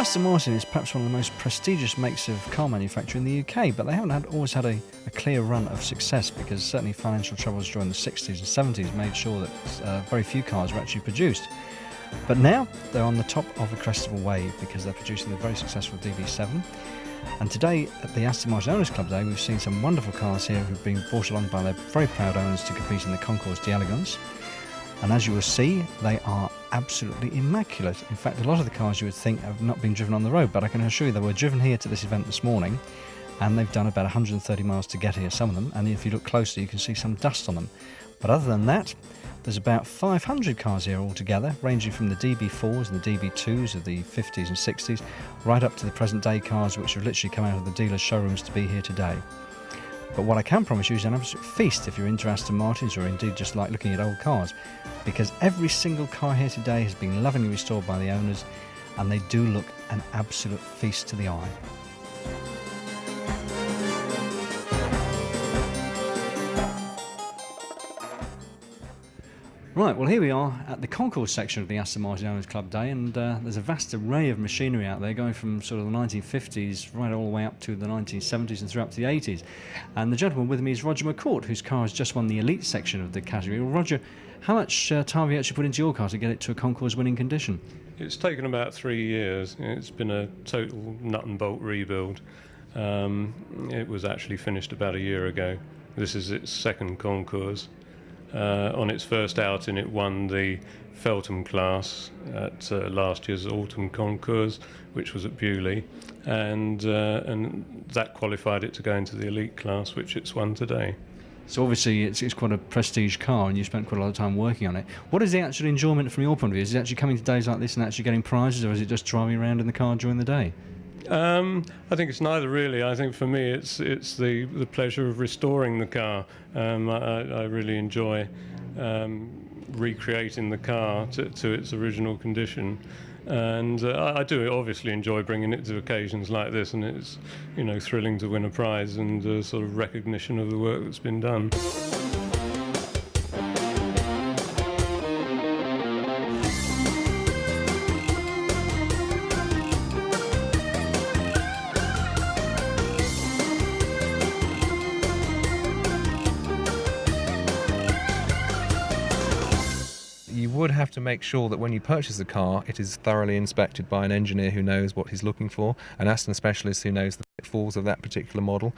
Aston Martin is perhaps one of the most prestigious makes of car manufacture in the UK, but they haven't always had a clear run of success, because certainly financial troubles during the 60s and 70s made sure that very few cars were actually produced. But now they're on the top of a crest of a wave, because they're producing the very successful DB7. And today at the Aston Martin Owners Club Day, we've seen some wonderful cars here who've been brought along by their very proud owners to compete in the Concours d'Elegance. And as you will see, they are absolutely immaculate. In fact, a lot of the cars you would think have not been driven on the road, but I can assure you they were driven here to this event this morning, and they've done about 130 miles to get here, some of them, and if you look closely you can see some dust on them. But other than that, there's about 500 cars here altogether, ranging from the DB4s and the DB2s of the 50s and 60s, right up to the present day cars which have literally come out of the dealers' showrooms to be here today. But what I can promise you is an absolute feast if you're into Aston Martins, or indeed just like looking at old cars, because every single car here today has been lovingly restored by the owners, and they do look an absolute feast to the eye. Right, well here we are at the concourse section of the Aston Martin Owners Club Day, and there's a vast array of machinery out there, going from sort of the 1950s right all the way up to the 1970s and through up to the 80s. And the gentleman with me is Roger McCort, whose car has just won the elite section of the category. Well, Roger, how much time have you actually put into your car to get it to a concourse winning condition? It's taken about 3 years. It's been a total nut and bolt rebuild. It was actually finished about a year ago. This is its second concours. On its first outing, it won the Feltham class at last year's autumn concours, which was at Bewley, and that qualified it to go into the elite class, which it's won today. So obviously it's quite a prestige car, and you spent quite a lot of time working on it. What is the actual enjoyment from your point of view? Is it actually coming to days like this and actually getting prizes, or is it just driving around in the car during the day? I think it's neither, really. I think for me it's the pleasure of restoring the car. I really enjoy recreating the car to its original condition, and I do obviously enjoy bringing it to occasions like this, and it's thrilling to win a prize and sort of recognition of the work that's been done. You would have to make sure that when you purchase a car, it is thoroughly inspected by an engineer who knows what he's looking for, an Aston specialist who knows the pitfalls of that particular model.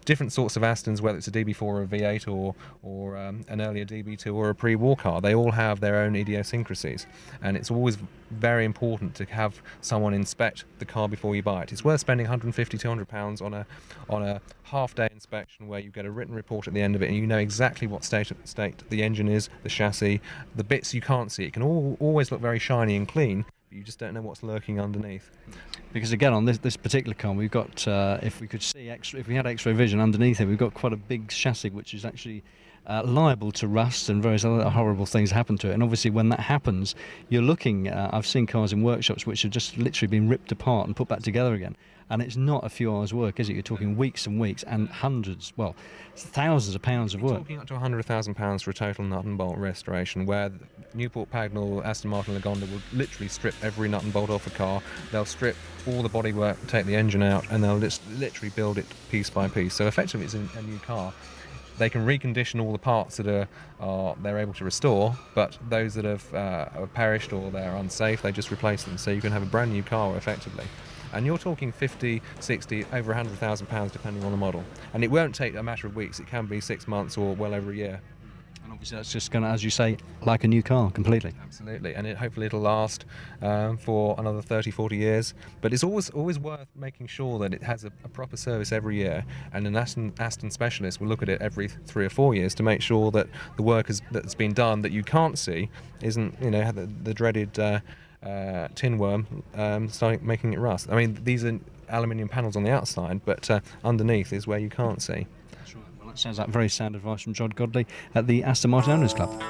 Different sorts of Astons, whether it's a DB4 or a V8 or an earlier DB2 or a pre-war car, they all have their own idiosyncrasies, and it's always very important to have someone inspect the car before you buy it. It's worth spending £150–200 on a half-day inspection where you get a written report at the end of it, and you know exactly what state the engine is, the chassis, the bits you can't see. It can always look very shiny and clean, but you just don't know what's lurking underneath. Because again, on this particular car, we've got, if we had X-ray vision underneath it, we've got quite a big chassis which is actually liable to rust, and various other horrible things happen to it. And obviously when that happens, you're looking, I've seen cars in workshops which have just literally been ripped apart and put back together again. And it's not a few hours work, is it? You're talking weeks and weeks and thousands of pounds of work. You're talking up to £100,000 for a total nut and bolt restoration, where Newport Pagnell, Aston Martin Lagonda will literally strip every nut and bolt off a car. They'll strip all the bodywork, take the engine out, and they'll just literally build it piece by piece. So effectively it's a new car. They can recondition all the parts that they're able to restore, but those that have perished or they're unsafe, they just replace them. So you can have a brand new car effectively. And you're talking 50, 60, over £100,000 depending on the model. And it won't take a matter of weeks. It can be 6 months or well over a year. And obviously that's just going to, as you say, like a new car completely. Absolutely. And hopefully it'll last for another 30, 40 years. But it's always worth making sure that it has a proper service every year. And an Aston specialist will look at it every 3 or 4 years to make sure that the work that's been done that you can't see isn't, the dreaded tin worm starting making it rust. I mean, these are aluminium panels on the outside, but underneath is where you can't see. That's right. Well, that sounds like very sound advice from John Godley at the Aston Martin Owners Club.